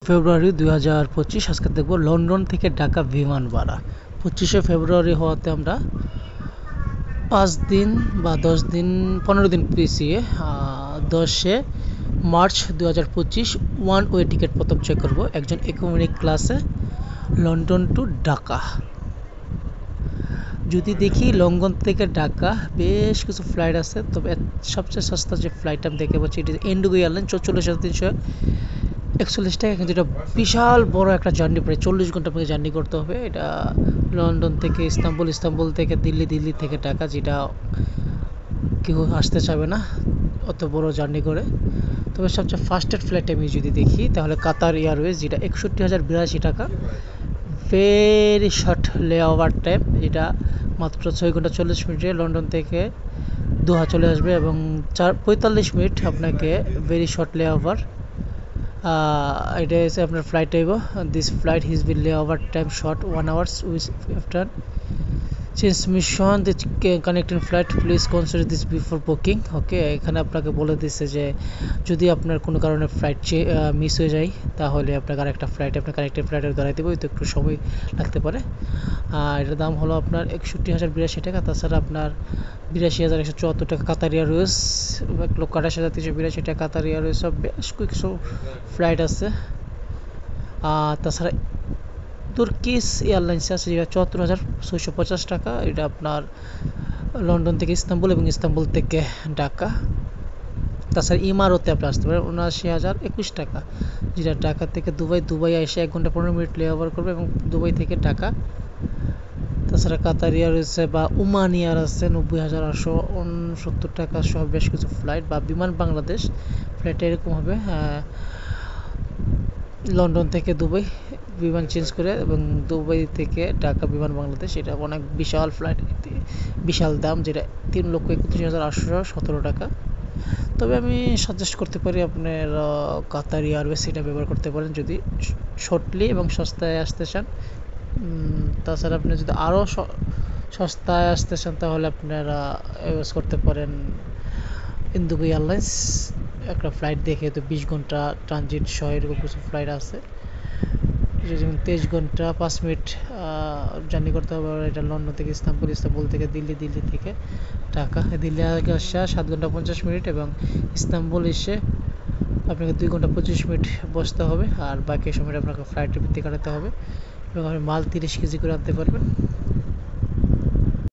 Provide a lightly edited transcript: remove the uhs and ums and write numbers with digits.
ফেব্রুয়ারি 2025 আজকে দেখব লন্ডন থেকে ঢাকা বিমান ভাড়া। 25শে ফেব্রুয়ারি হওয়াতে আমরা 5 দিন বা 10 দিন 15 দিন পিছিয়ে 10শে মার্চ 2025 ওয়ান ওয়ে টিকিট প্রথম চেক করব। একজন ইকোনমিক ক্লাসে লন্ডন টু ঢাকা। যদি দেখি লন্ডন থেকে ঢাকা বেশ কিছু ফ্লাইট আছে, তবে সবচেয়ে সস্তা যে ফ্লাইট আমি দেখতে পাচ্ছি এটি ইন্ডিগো এয়ারলাইন 44,341 টাকা, কিন্তু এটা বিশাল বড় একটা জার্নি, প্রায় 40 ঘন্টা আপনাকে জার্নি করতে হবে। এটা লন্ডন থেকে ইস্তাম্বুল, ইস্তাম্বুল থেকে দিল্লি, দিল্লি থেকে ঢাকা, যেটা কেউ আসতে চাবে না অত বড় জার্নি করে। তবে সবচেয়ে ফাস্টেস্ট ফ্লাইট আমি যদি দেখি তাহলে কাতার এয়ারওয়েজ, যেটা 61,082 টাকা, ভেরি শর্ট লে ওভার টাইম, যেটা মাত্র 6 ঘন্টা 40 মিনিটে লন্ডন থেকে দোহা চলে আসবে এবং 45 মিনিট আপনাকে ভেরি শর্ট লে ওভার। এটা হচ্ছে আপনার flight type. This flight has bill layover time short 1 hours with after change mission the connecting flight, please consider this before booking. Okay, এখানে আপনাকে বলে দিচ্ছে যে যদি আপনার কোনো কারণে ফ্লাইট মিস হয়ে যায় তাহলে আপনাকে আরেকটা ফ্লাইট, আপনার কানেক্টেড ফ্লাইটে ধরাই দেবো, তো একটু সময় লাগতে পারে। এটার দাম হলো আপনার 61,082 টাকা। তাছাড়া আপনার 82,174 টাকা কাতার এয়ারওয়েজ, 1,28,382 টাকা কাতার এয়ারওয়েজ, সব বেশ কিছু ফ্লাইট আছে। তাছাড়া তুর্কিশ এয়ারলাইন্স আছে, যেটা 74,650 টাকা, এটা আপনার লন্ডন থেকে ইস্তাম্বুল এবং ইস্তাম্বুল থেকে ঢাকা। তাছাড়া ইমারতে আপনি আসতে পারেন 79,021 টাকা, যেটা ঢাকা থেকে দুবাই, দুবাই এসে 1 ঘন্টা 15 মিনিট লে ওভার করবে এবং দুবাই থেকে ঢাকা। তাছাড়া কাতার এয়ারওয়েজে বা ওমান এয়ার আছে 90,869 টাকা সহ বেশ কিছু ফ্লাইট, বা বিমান বাংলাদেশ ফ্লাইট এরকম হবে লন্ডন থেকে দুবাই বিমান চেঞ্জ করে এবং দুবাই থেকে ঢাকা বিমান বাংলাদেশ। এটা অনেক বিশাল ফ্লাইট, বিশাল দাম, যেটা 3,31,817 টাকা। তবে আমি সাজেস্ট করতে পারি আপনার কাতার এয়ারওয়েজ, এটা ব্যবহার করতে পারেন যদি শর্টলি এবং সস্তায় আসতে চান। তাছাড়া আপনি যদি আরও সস্তায় আসতে চান তাহলে আপনারা ইউজ করতে পারেন ইন্ডিগো এয়ারলাইন্স। একটা ফ্লাইট দেখে তো 20 ঘন্টা ট্রানজিট সহ এরকম কিছু ফ্লাইট আছে, যেমন 23 ঘন্টা 5 মিনিট জার্নি করতে হবে। এটা লন্ডন থেকে ইস্তাম্বুল, ইস্তাম্বুল থেকে দিল্লি, দিল্লি থেকে ঢাকা। দিল্লি আগে আসা 7 ঘন্টা 50 মিনিট এবং ইস্তাম্বুল এসে আপনাকে 2 ঘন্টা 25 মিনিট বসতে হবে, আর বাকি সময়টা আপনাকে ফ্লাইটের ভিত্তি কাটাতে হবে এবং আপনি মাল 30 কেজি করে আনতে পারবেন।